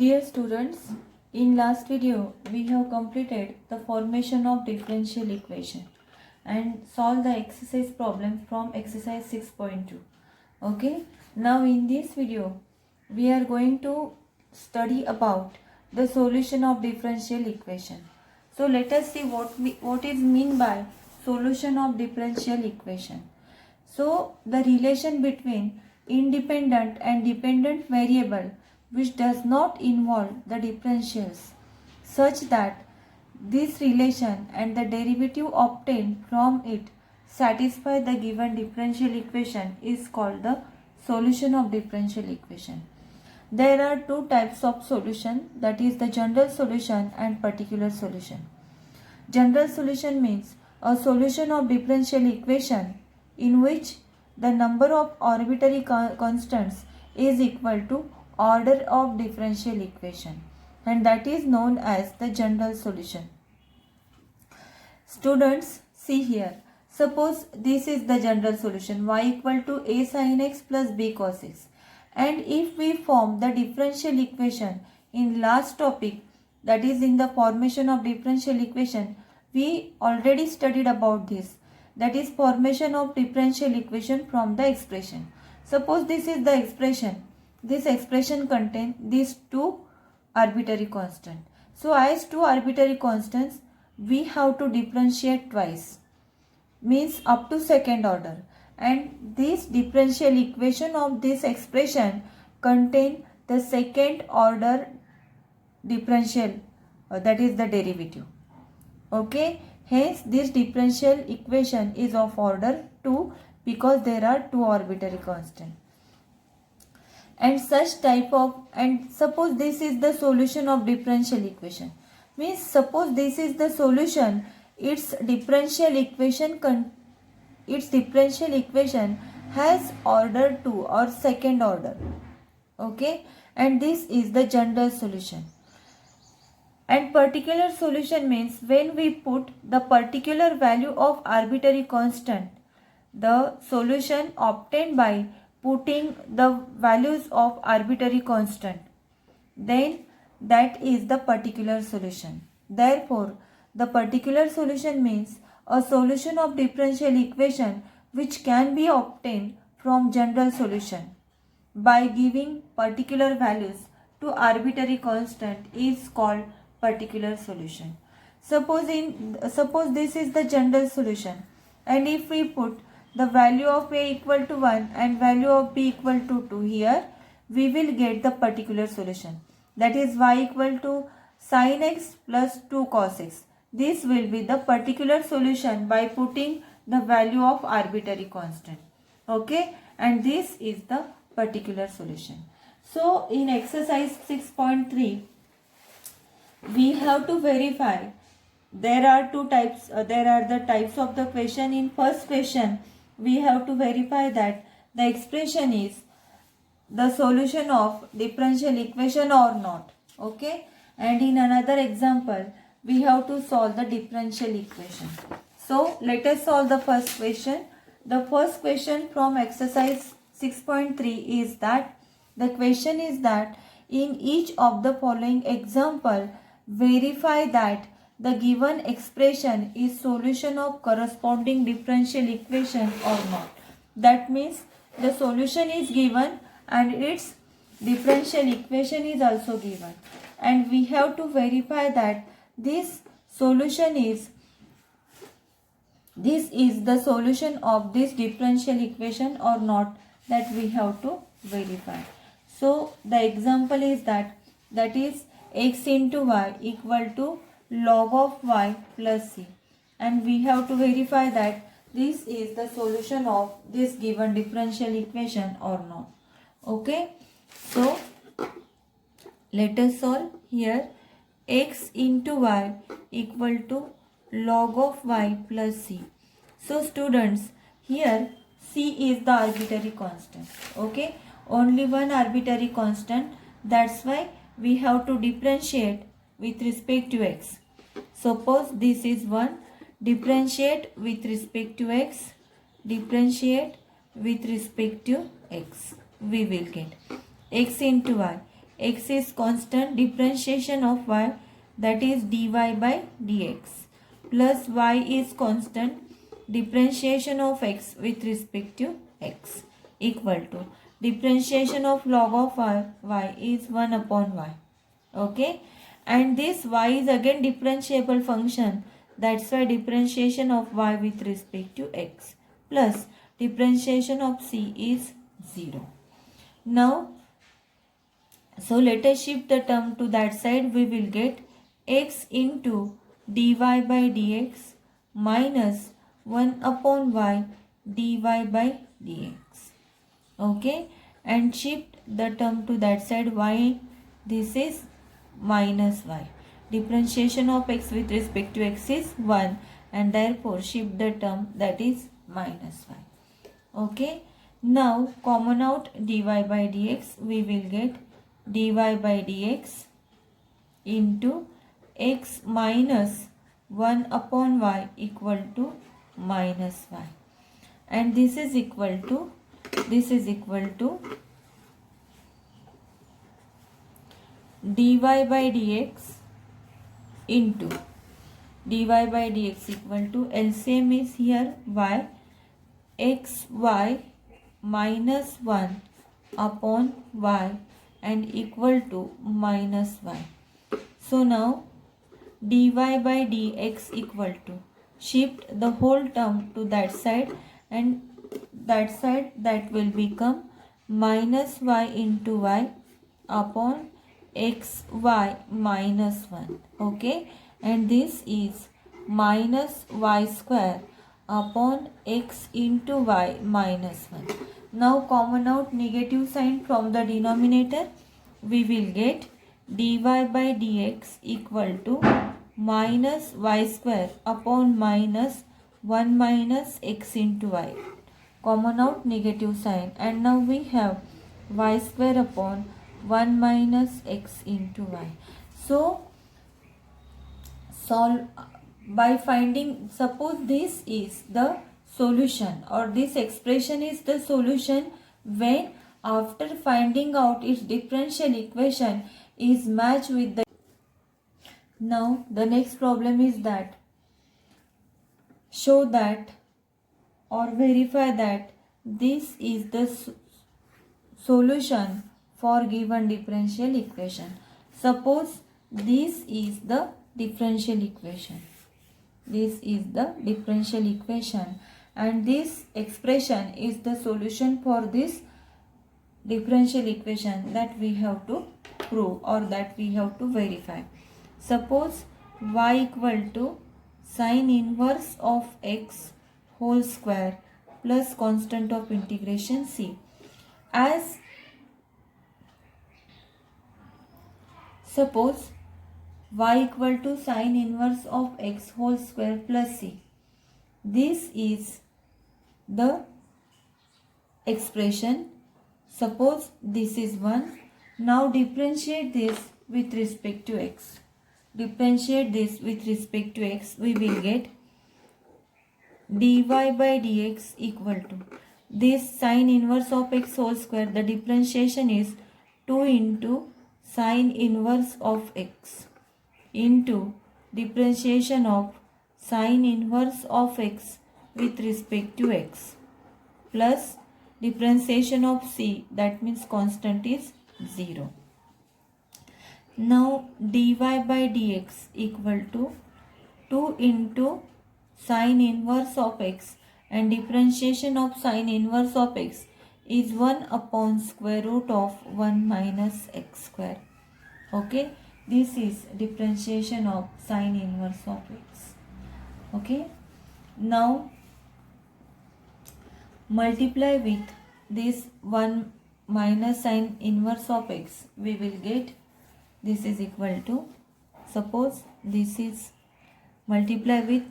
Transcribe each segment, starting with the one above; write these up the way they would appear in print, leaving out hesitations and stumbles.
Dear students, in last video we have completed the formation of differential equation and solve the exercise problem from exercise 6.2. Okay, now in this video we are going to study about the solution of differential equation. So let us see what is mean by solution of differential equation. So the relation between independent and dependent variable which does not involve the differentials such that this relation and the derivative obtained from it satisfy the given differential equation is called the solution of differential equation. There are two types of solution, that is the general solution and particular solution. General solution means a solution of differential equation in which the number of arbitrary constants is equal to order of differential equation, and that is known as the general solution. Students, see here. Suppose this is the general solution, y equal to a sin x plus b cos x. And if we form the differential equation in last topic, that is in the formation of differential equation, we already studied about this. That is formation of differential equation from the expression. Suppose this is the expression. This expression contains these two arbitrary constants. So as two arbitrary constants, we have to differentiate twice, means up to second order, and this differential equation of this expression contain the second order differential, that is the derivative. Okay, hence this differential equation is of order 2 because there are two arbitrary constants. And such type of, and suppose this is the solution of differential equation, means suppose this is the solution, its differential equation has order 2 or second order. Okay, and this is the general solution. And particular solution means when we put the particular value of arbitrary constant, the solution obtained by putting the values of arbitrary constant, then that is the particular solution. Therefore, the particular solution means a solution of differential equation which can be obtained from general solution by giving particular values to arbitrary constant is called particular solution. Suppose this is the general solution, and if we put the value of a equal to 1 and value of b equal to 2 here, we will get the particular solution, that is y equal to sin x plus 2 cos x. This will be the particular solution by putting the value of arbitrary constant. Okay, and this is the particular solution. So in exercise 6.3 we have to verify. There are two types, there are the types of the question. In first question we have to verify that the expression is the solution of differential equation or not. Okay, and in another example we have to solve the differential equation. So let us solve the first question. The first question from exercise 6.3 is that the question is that in each of the following example verify that the given expression is solution of corresponding differential equation or not. That means the solution is given and its differential equation is also given, and we have to verify that this is the solution of this differential equation or not, that we have to verify. So the example is that is x into y equal to log of y plus c, and we have to verify that this is the solution of this given differential equation or not. Okay, so let us solve here. X into y equal to log of y plus c. So students, here c is the arbitrary constant. Okay, only one arbitrary constant, that's why we have to differentiate with respect to x. Suppose this is 1, differentiate with respect to x, differentiate with respect to x, we will get x into y. x is constant, differentiation of y, that is dy by dx, plus y is constant, differentiation of x with respect to x, equal to differentiation of log of y is 1 upon y. Okay, and this y is again differentiable function, that's why differentiation of y with respect to x plus differentiation of c is 0. Now, so let us shift the term to that side. We will get x into dy by dx minus 1 upon y dy by dx. Okay, and shift the term to that side. Y, this is minus y. Differentiation of x with respect to x is 1, and therefore shift the term, that is minus y. Okay, now common out dy by dx, we will get dy by dx into x minus 1 upon y equal to minus y, and this is equal to dy by dx into dy by dx equal to LCM is here y, xy minus 1 upon y and equal to minus y. So now dy by dx equal to, shift the whole term to that side, and that side, that will become minus y into y upon xy minus 1. Okay, and this is minus y square upon x into y minus 1. Now common out negative sign from the denominator. We will get dy by dx equal to minus y square upon minus 1 minus x into y. Common out negative sign, and now we have y square upon 1 minus x into y. So solve by finding, suppose this is the solution, or this expression is the solution when after finding out its differential equation is matched with the. Now the next problem is that show that or verify that this is the solution for given differential equation. Suppose this is the differential equation. This is the differential equation, and this expression is the solution for this differential equation that we have to prove or that we have to verify. Suppose y equal to sine inverse of x whole square plus constant of integration c. As suppose y equal to sine inverse of x whole square plus c. This is the expression. Suppose this is 1. Now differentiate this with respect to x. Differentiate this with respect to x. We will get dy by dx equal to this sine inverse of x whole square. The differentiation is 2 into sine inverse of x into differentiation of sine inverse of x with respect to x plus differentiation of c, that means constant is 0. Now dy by dx equal to 2 into sine inverse of x, and differentiation of sine inverse of x is 1 upon square root of 1 minus x square. Okay, this is differentiation of sine inverse of x. Okay, now multiply with this 1 minus sine inverse of x. We will get this is equal to, suppose this is multiply with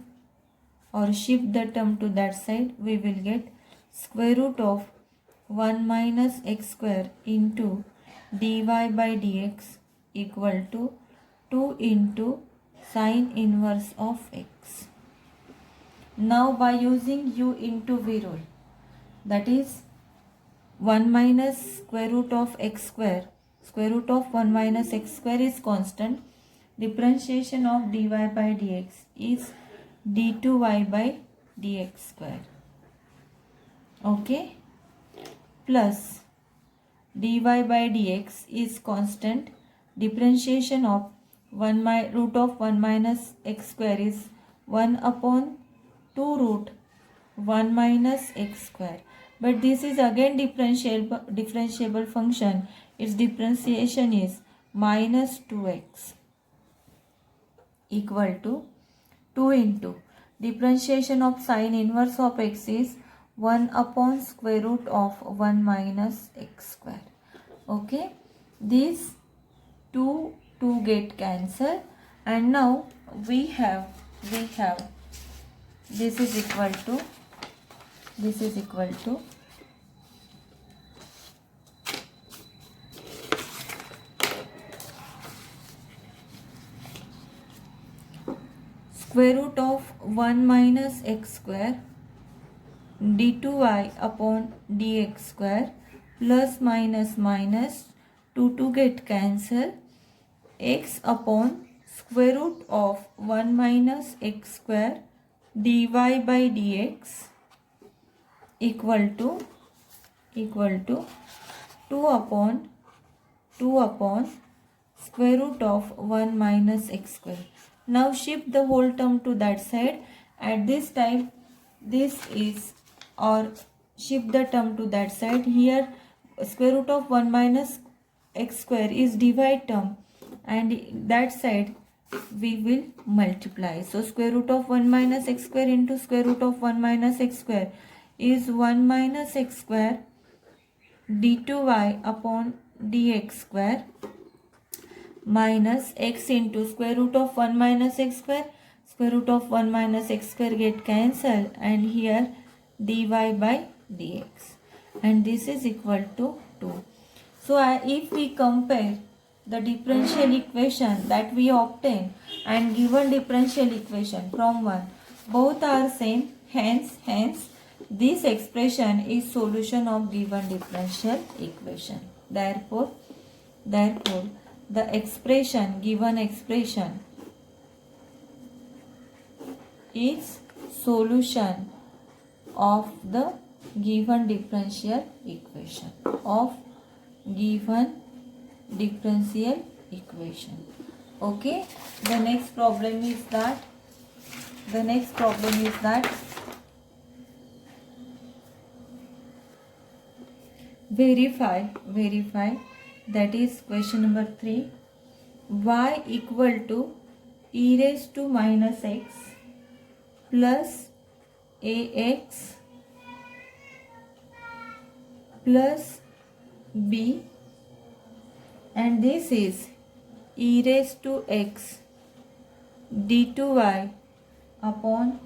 or shift the term to that side, we will get square root of 1 minus x square into dy by dx equal to 2 into sine inverse of x. Now by using u into v rule, that is 1 minus square root of x square square root of 1 minus x square is constant. Differentiation of dy by dx is d2y by dx square. Okay, plus dy by dx is constant. Differentiation of root of 1 minus x square is 1 upon 2 root 1 minus x square. But this is again differentiable function. Its differentiation is minus 2x equal to 2 into differentiation of sine inverse of x is 1 upon square root of 1 minus x square. Okay, these two get cancelled, and now we have this is equal to square root of 1 minus x square d2y upon dx square plus minus 2 get cancelled, x upon square root of 1 minus x square dy by dx equal to 2 upon square root of 1 minus x square. Now shift the whole term to that side. At this time this is, or shift the term to that side. Here square root of 1 minus x square is divide term, and that side we will multiply. So square root of 1 minus x square into square root of 1 minus x square is 1 minus x square d2y upon dx square minus x into square root of 1 minus x square. Square root of 1 minus x square get cancelled, and here dy by dx, and this is equal to 2. So if we compare the differential equation that we obtain and given differential equation from one, both are same, hence this expression is solution of given differential equation. Therefore the given expression is solution of the given differential equation Okay, the next problem is that verify, that is question number 3. Y equal to e raised to minus x plus ax plus b, and this is e raised to x d2y upon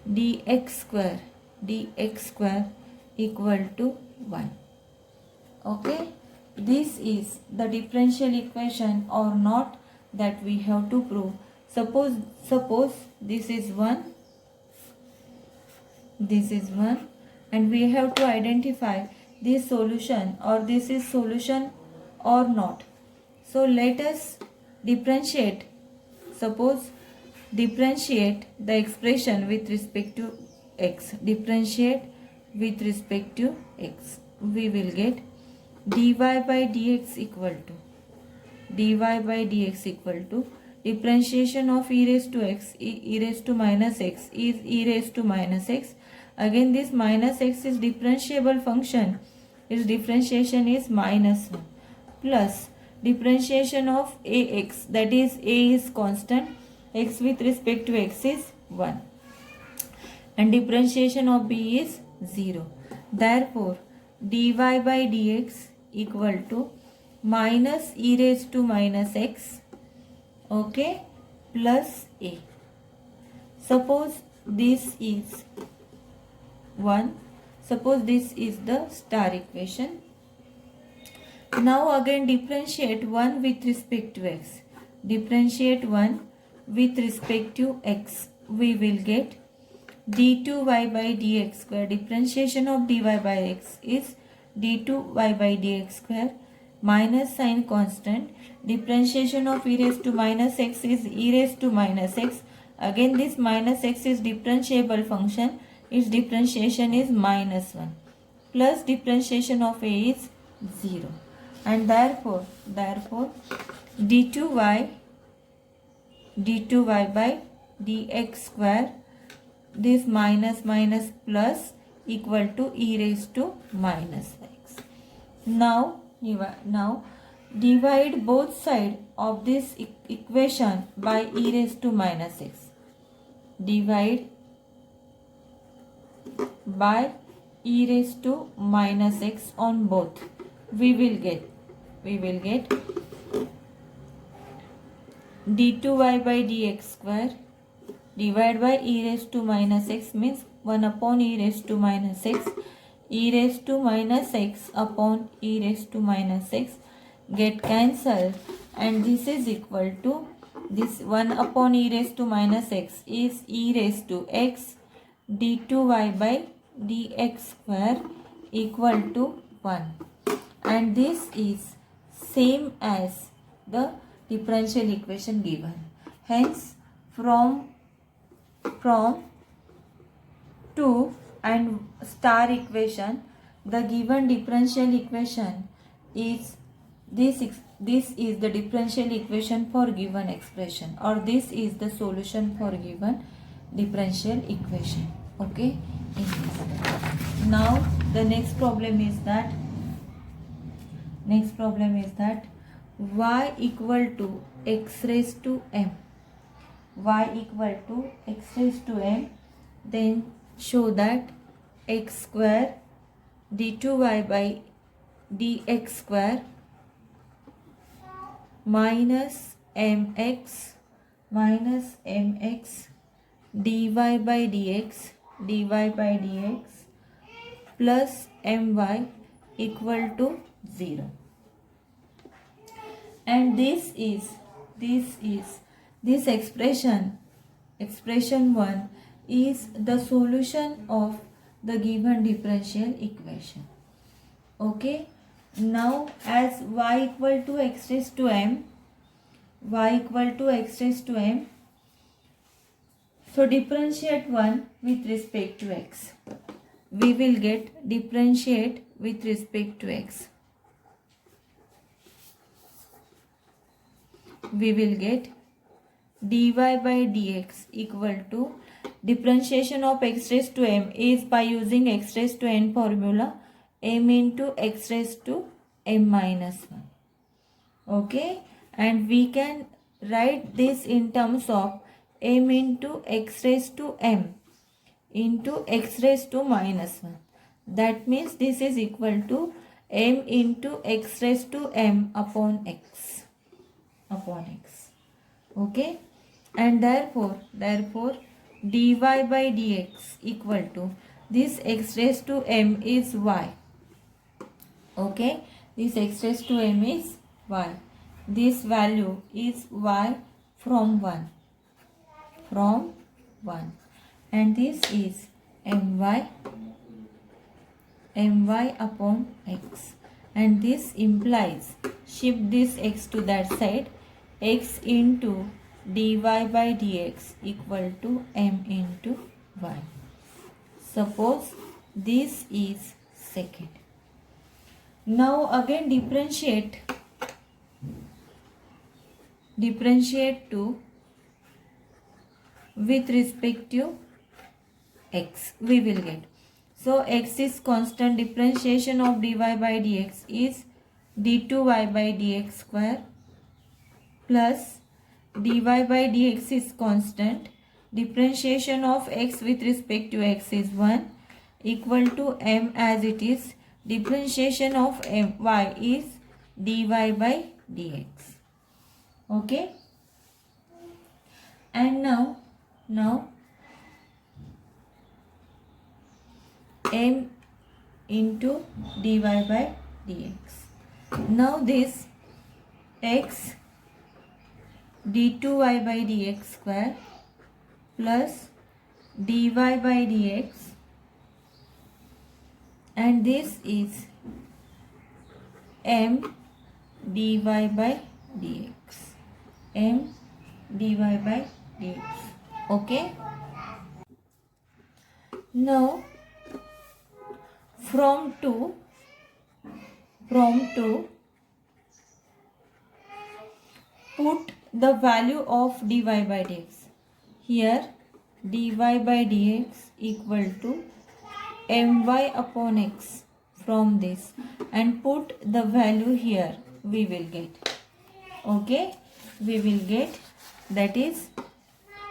dx square equal to 1. Okay, this is the differential equation or not, that we have to prove. Suppose this is 1, and we have to identify this solution, or this is solution or not. So let us differentiate. Suppose differentiate the expression with respect to x. Differentiate with respect to x. We will get dy by dx equal to differentiation of e raised to x, e raised to minus x is e raised to minus x. Again this minus x is differentiable function. Its differentiation is minus 1 plus differentiation of ax, that is a is constant, x with respect to x is 1, and differentiation of b is 0. Therefore dy by dx equal to minus e raised to minus x, okay, plus a. Suppose this is 1. Suppose this is the star equation. Now again differentiate 1 with respect to x. Differentiate 1 with respect to x. We will get d2y by dx square. Differentiation of dy by x is d2y by dx square. minus sign constant. Differentiation of e raised to minus x is e raised to minus x. Again this minus x is differentiable function. Its differentiation is minus 1. Plus differentiation of a is 0. And therefore d2y by dx square, this minus minus plus equal to e raised to minus x. Now divide both sides of this equation by e raised to minus x. Divide by e raised to minus x on both. We will get d2y by dx square divided by e raised to minus x means 1 upon e raised to minus x. E raised to minus x upon e raised to minus x get cancelled, and this is equal to this 1 upon e raised to minus x is e raised to x d2y by dx square equal to 1, and this is same as the differential equation given. Hence from 2 and star equation, the given differential equation is this is the differential equation for given expression, or this is the solution for given differential equation. Okay. Now the next problem is that y equal to x raised to m. Y equal to x raised to m, then show that x square d2y by dx square minus mx dy by dx plus my equal to 0. And this expression 1 is the solution of the given differential equation. Okay. Now as y equal to x raised to m, so differentiate 1 with respect to x. We will get differentiate with respect to x. We will get dy by dx equal to differentiation of x raised to m is by using x raised to n formula, m into x raised to m minus 1. Okay, and we can write this in terms of m into x raised to m into x raised to minus 1. That means this is equal to m into x raised to m upon x. Okay, and therefore dy by dx equal to this x raised to m is y. Okay, this x raised to m is y. This value is y from 1, and this is my upon x, and this implies shift this x to that side, x into dy by dx equal to m into y. Suppose this is second. Now again differentiate to with respect to x. We will get, so x is constant, differentiation of dy by dx is d2y by dx square plus dy by dx is constant, differentiation of x with respect to x is 1 equal to m as it is, differentiation of y is dy by dx. Okay, and now m into dy by dx. Now this x d2y by dx square plus dy by dx, and this is m dy by dx. M dy by dx. Okay. Now from 2 put the value of dy by dx. Here dy by dx equal to my upon x from this, and put the value here. We will get, okay, we will get, that is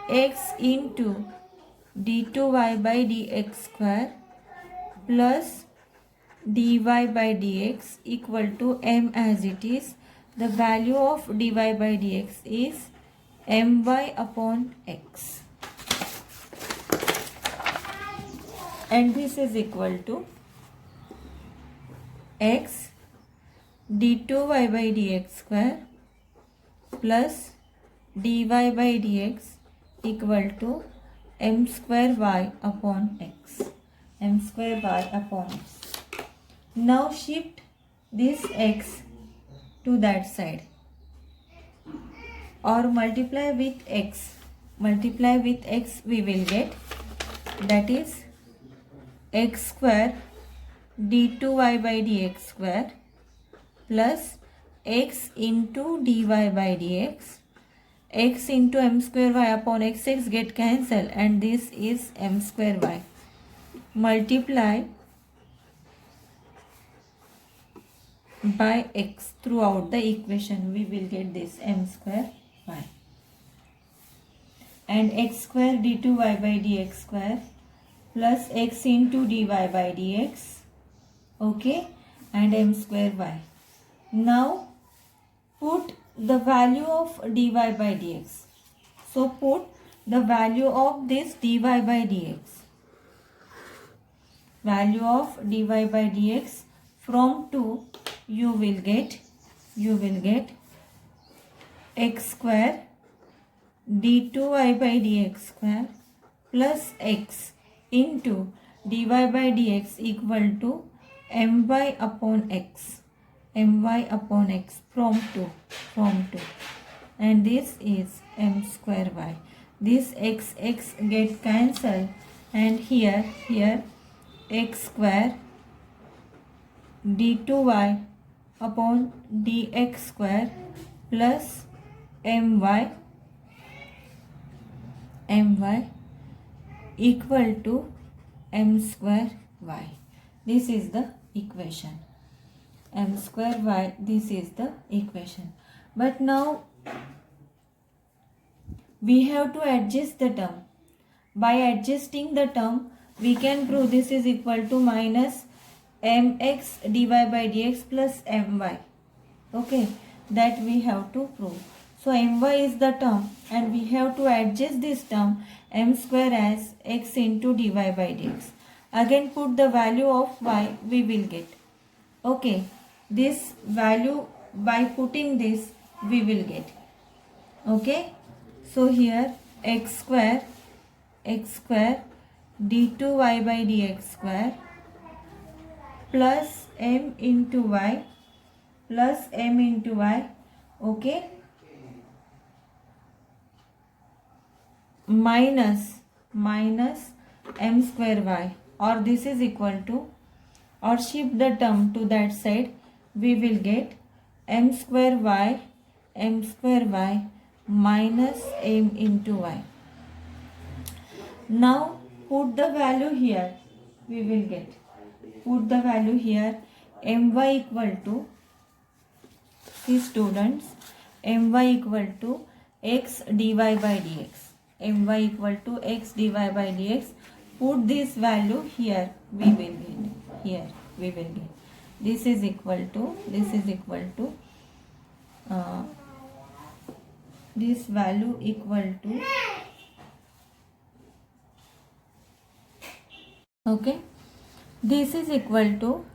x into d2y by dx square plus dy by dx equal to m as it is. The value of dy by dx is my upon x, and this is equal to x d2y by dx square plus dy by dx equal to m square y upon x. M square y upon x. Now shift this x to that side, or multiply with x. Multiply with x, we will get, that is x square d2y by dx square plus x into dy by dx. X into m square y upon x get cancelled, and this is m square y. Multiply by x throughout the equation, we will get this m square y, and x square d2y by dx square plus x into dy by dx, okay, and m square y. Now put the value of dy by dx. So put the value of this dy by dx. Value of dy by dx from 2, you will get x square d2y by dx square plus x into dy by dx equal to my upon x. My upon x from 2, and this is m square y. This x get cancelled, and here x square d2y upon dx square plus my equal to m square y. This is the equation. M square y, this is the equation. But now we have to adjust the term. By adjusting the term, we can prove this is equal to minus mx dy by dx plus my. Okay, that we have to prove. So my is the term, and we have to adjust this term m square as x into dy by dx. Again put the value of y, we will get. Okay, this value, by putting this, we will get. Okay, so here x square d2y by dx square plus m into y, okay, minus m square y, or this is equal to, or shift the term to that side, we will get m square y minus m into y. Now put the value here, we will get, put the value here, my equal to, see students, my equal to x dy by dx. My equal to x dy by dx. Put this value here, we will get, here we will get. This is equal to, this value equal to, okay, this is equal to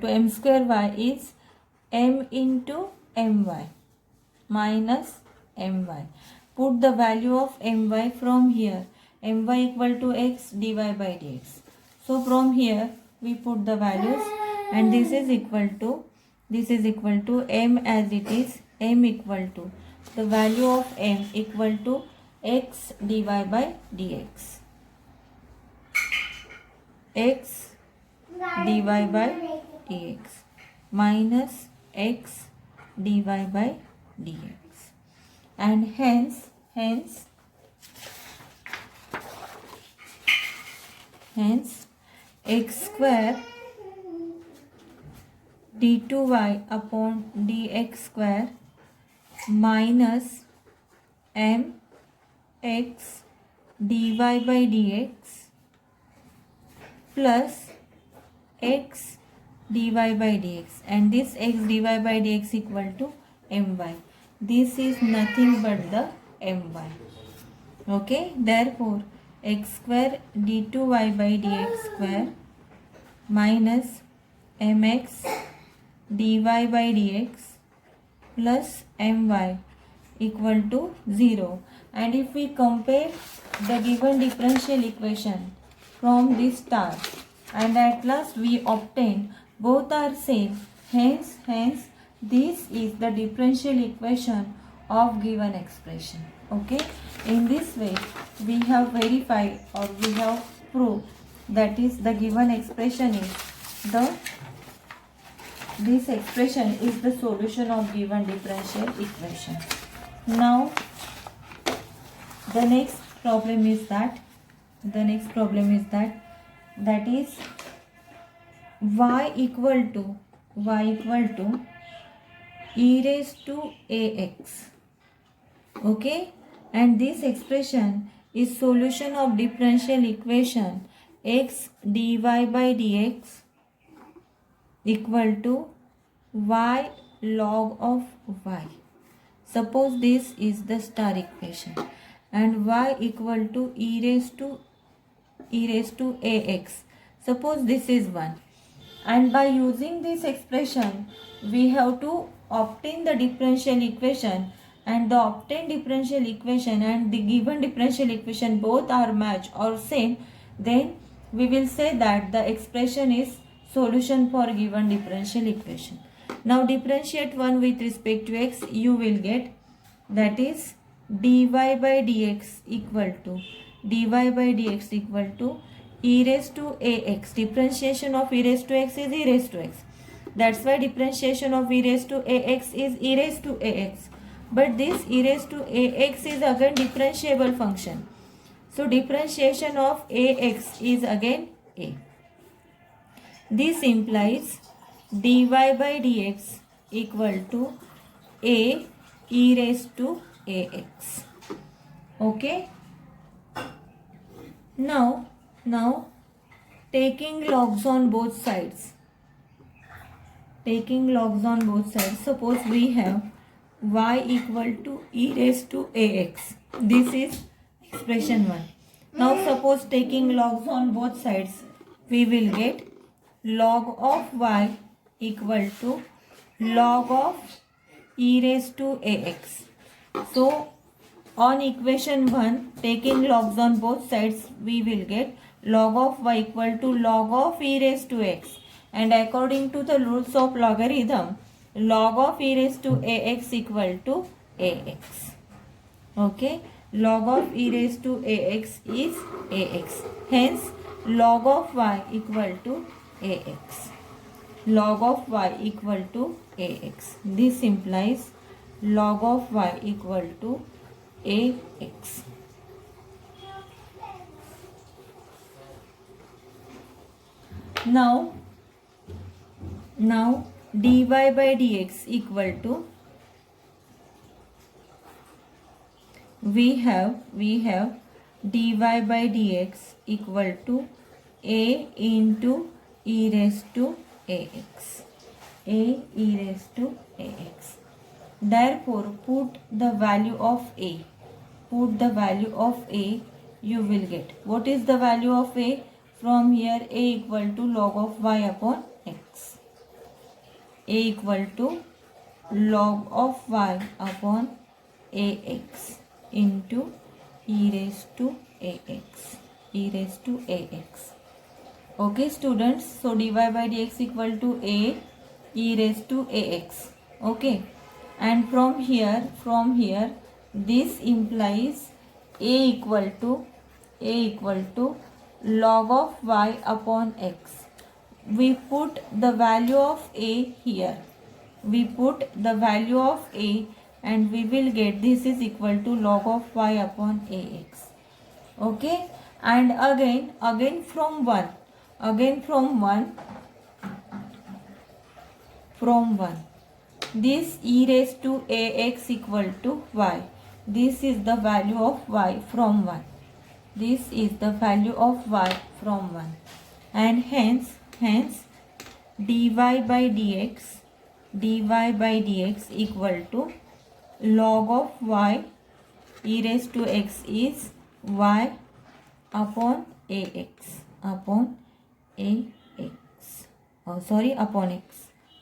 m square y is m into my minus my. Put the value of my from here, my equal to x dy by dx. So from here we put the values, and this is equal to this is equal to m as it is, m equal to the value of m equal to x dy by dx, x dy by dx minus x dy by dx, and hence x square d2y upon dx square minus m x dy by dx plus x dy by dx, and this x dy by dx equal to my. This is nothing but the my. Okay, therefore x square d2y by dx square minus mx dy by dx plus my equal to 0. And if we compare the given differential equation from this star, and at last we obtain both are same, hence this is the differential equation of given expression. Okay, in this way we have verified or we have proved that is the given expression is this expression is the solution of given differential equation. Now the next problem is that is y equal to e raised to ax. Okay, and this expression is solution of differential equation x dy by dx equal to y log of y. Suppose this is the star equation and y equal to e raised to ax. Suppose this is 1, and by using this expression we have to obtain the differential equation, and the obtained differential equation and the given differential equation both are match or same, then we will say that the expression is solution for given differential equation. Now differentiate one with respect to x, you will get that is dy by dx equal to e raised to ax. Differentiation of e raised to x is e raised to x. That's why differentiation of e raised to ax is e raised to ax. But this e raised to ax is again differentiable function. So differentiation of ax is again a. This implies dy by dx equal to a e raised to ax. Okay. Now taking logs on both sides. Suppose we have y equal to e raised to ax. This is expression 1. Now suppose taking logs on both sides, we will get log of y equal to log of e raised to ax. So on equation 1, taking logs on both sides, we will get log of y equal to log of e raised to x. And according to the rules of logarithm, log of e raised to ax equal to ax. Okay, log of e raised to ax is ax. Hence, log of y equal to ax. Log of y equal to ax. This implies log of y equal to ax. Now dy by dx equal to, we have dy by dx equal to a into e raised to ax. A e raised to ax. Therefore, put the value of a. You will get. What is the value of a? From here, a equal to log of y upon x. A equal to log of y upon ax into e raised to ax. Okay, students. So dy by dx equal to a e raised to ax. Okay, and from here this implies a equal to log of y upon x. We put the value of a here, we put the value of a, and we will get this is equal to log of y upon ax. Okay, and again from 1, this e raised to ax equal to y. This is the value of y from 1. This is the value of y from 1, and hence dy by dx equal to log of y e raised to x is y upon ax, upon x,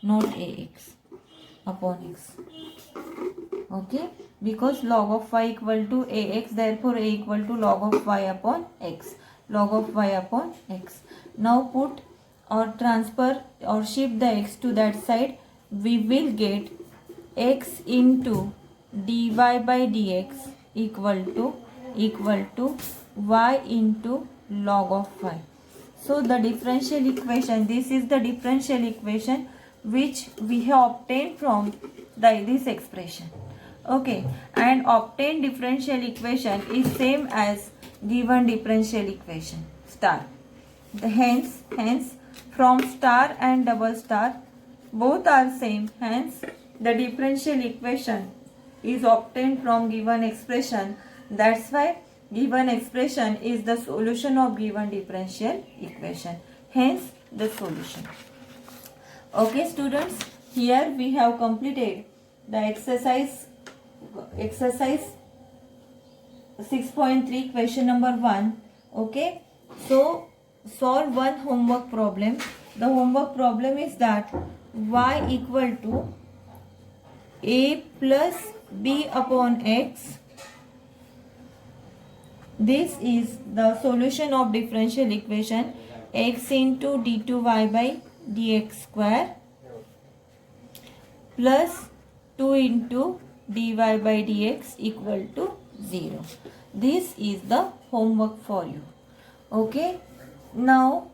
not ax, upon x. Okay, because log of y equal to ax, therefore a equal to log of y upon x, log of y upon x. Now put or transfer or shift the x to that side, we will get x into dy by dx equal to y into log of y. So the differential equation, this is the differential equation which we have obtained from this expression. Okay, and obtained differential equation is same as given differential equation star. Hence from star and double star both are same, hence the differential equation is obtained from given expression. That's why given expression is the solution of given differential equation, hence the solution. Okay students, here we have completed the exercise 6.3 question number 1. Okay, so solve one homework problem. The homework problem is that y equal to a plus b upon x. This is the solution of differential equation x into d2y by dx square plus 2 into dy by dx equal to 0. This is the homework for you. Okay, now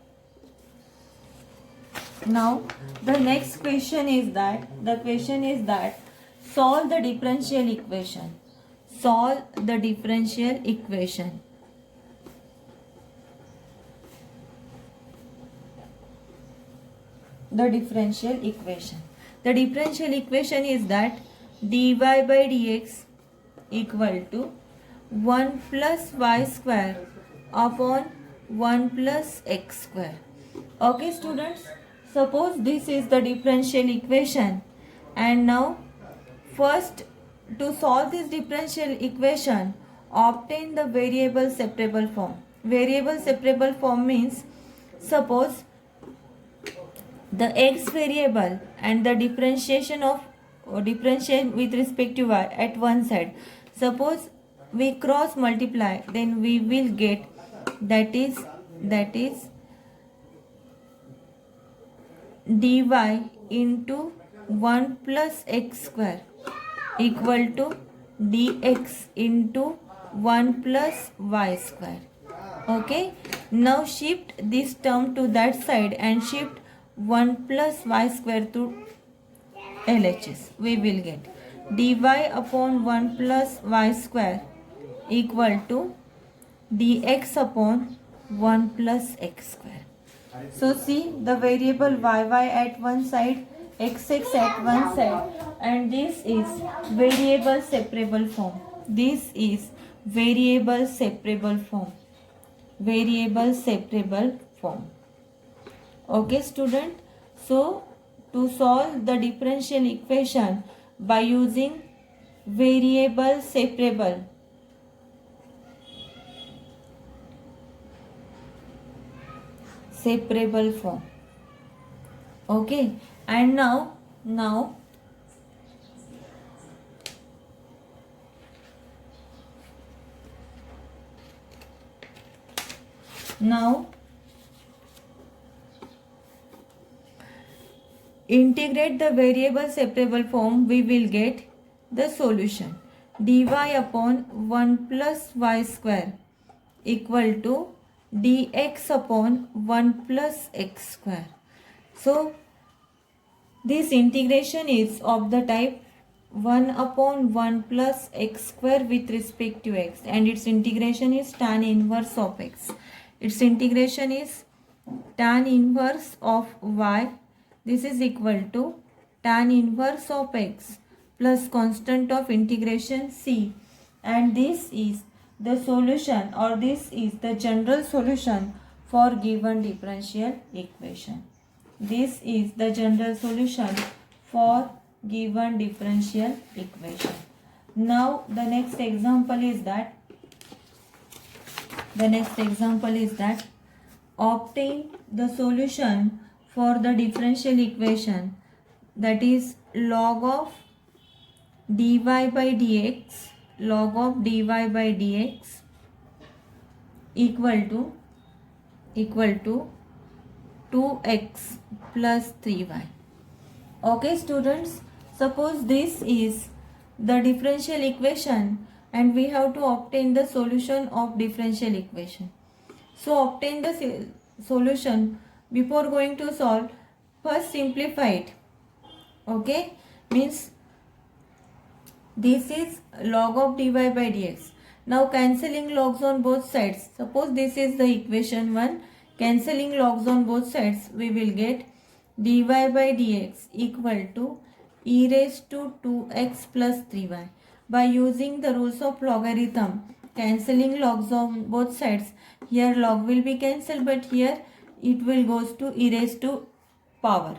the next question is that solve the differential equation. Solve the differential equation. The differential equation is that dy by dx equal to 1 plus y square upon 1 plus x square. Okay students, suppose this is the differential equation, and now first to solve this differential equation, obtain the variable separable form. Variable separable form means, suppose the x variable and the differentiation with respect to y at one side. Suppose we cross multiply, then we will get that is dy into 1 plus x square equal to dx into 1 plus y square. Okay, now shift this term to that side and shift 1 plus y square to LHS. We will get dy upon 1 plus y square equal to dx upon 1 plus x square. So see the variable y at one side, xx at one side, and this is variable separable form. This is variable separable form. Variable separable form. Okay student, so to solve the differential equation by using variable separable form. Okay, and now integrate the variable separable form, we will get the solution. dy upon 1 plus y square equal to dx upon 1 plus x square. So this integration is of the type 1 upon 1 plus x square with respect to x, and its integration is tan inverse of x. Its integration is tan inverse of y. This is equal to tan inverse of x plus constant of integration c, and this is the solution, or this is the general solution for given differential equation. This is the general solution for given differential equation. Now the next example is that obtain the solution for the differential equation, that is log of dy by dx equal to 2x plus 3y. Okay students, suppose this is the differential equation and we have to obtain the solution of differential equation. So obtain the solution. Before going to solve, first simplify it. Okay, means this is log of dy by dx. Now cancelling logs on both sides. Suppose this is the equation 1. Cancelling logs on both sides, we will get dy by dx equal to e raised to 2x plus 3y. By using the rules of logarithm, cancelling logs on both sides, here log will be cancelled, but here it will goes to e raised to power.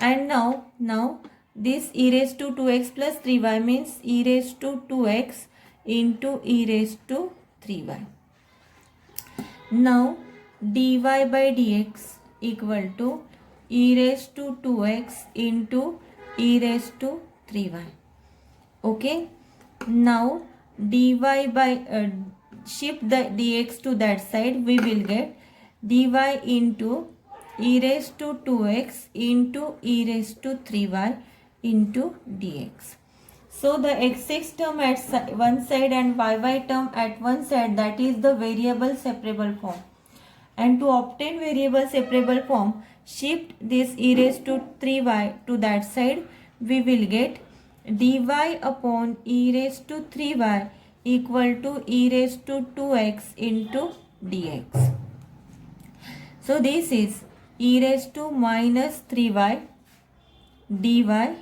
And now this e raised to 2x plus 3y means e raised to 2x into e raised to 3y. Now dy by dx equal to e raised to 2x into e raised to 3y. Okay. Now dy by shift the dx to that side, we will get dy into e raised to 2x into e raised to 3y into dx. So the x6 term at one side and y term at one side, that is the variable separable form. And to obtain variable separable form, shift this e raised to 3y to that side, we will get dy upon e raised to 3y equal to e raised to 2x into dx. So this is e raised to minus 3y dy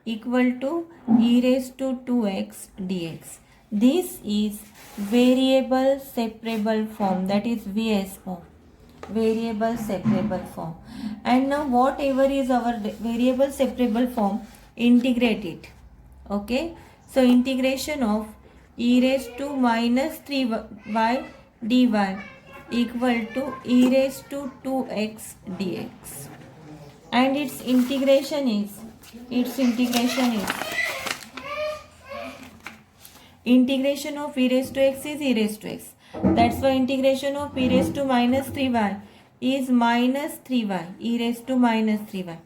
equal to e raised to 2x dx. This is variable separable form, that is VS form. Variable separable form. And now whatever is our variable separable form, integrate it. Okay, so integration of e raised to minus 3y dy equal to e raised to 2x dx, and its integration is integration of e raised to x is e raised to x. That's why integration of e raised to minus 3y is minus 3y, e raised to minus 3y.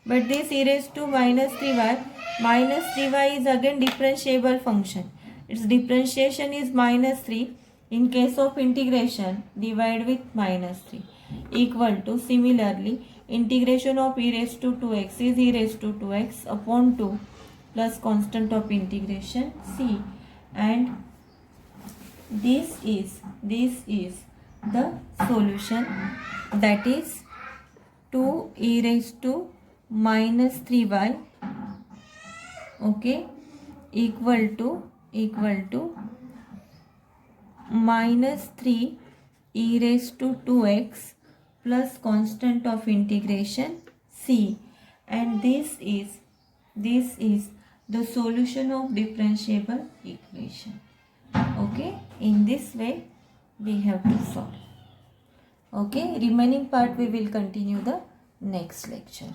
But this e raised to minus 3y is again differentiable function. Its differentiation is minus 3. In case of integration, divide with minus 3 equal to, similarly, integration of e raised to 2x is e raised to 2x upon 2 plus constant of integration c, and this is the solution, that is 2 e raised to minus 3y, okay, equal to minus 3 e raised to 2x plus constant of integration c, and this is the solution of differentiable equation. Okay, in this way we have to solve. Okay, remaining part we will continue the next lecture.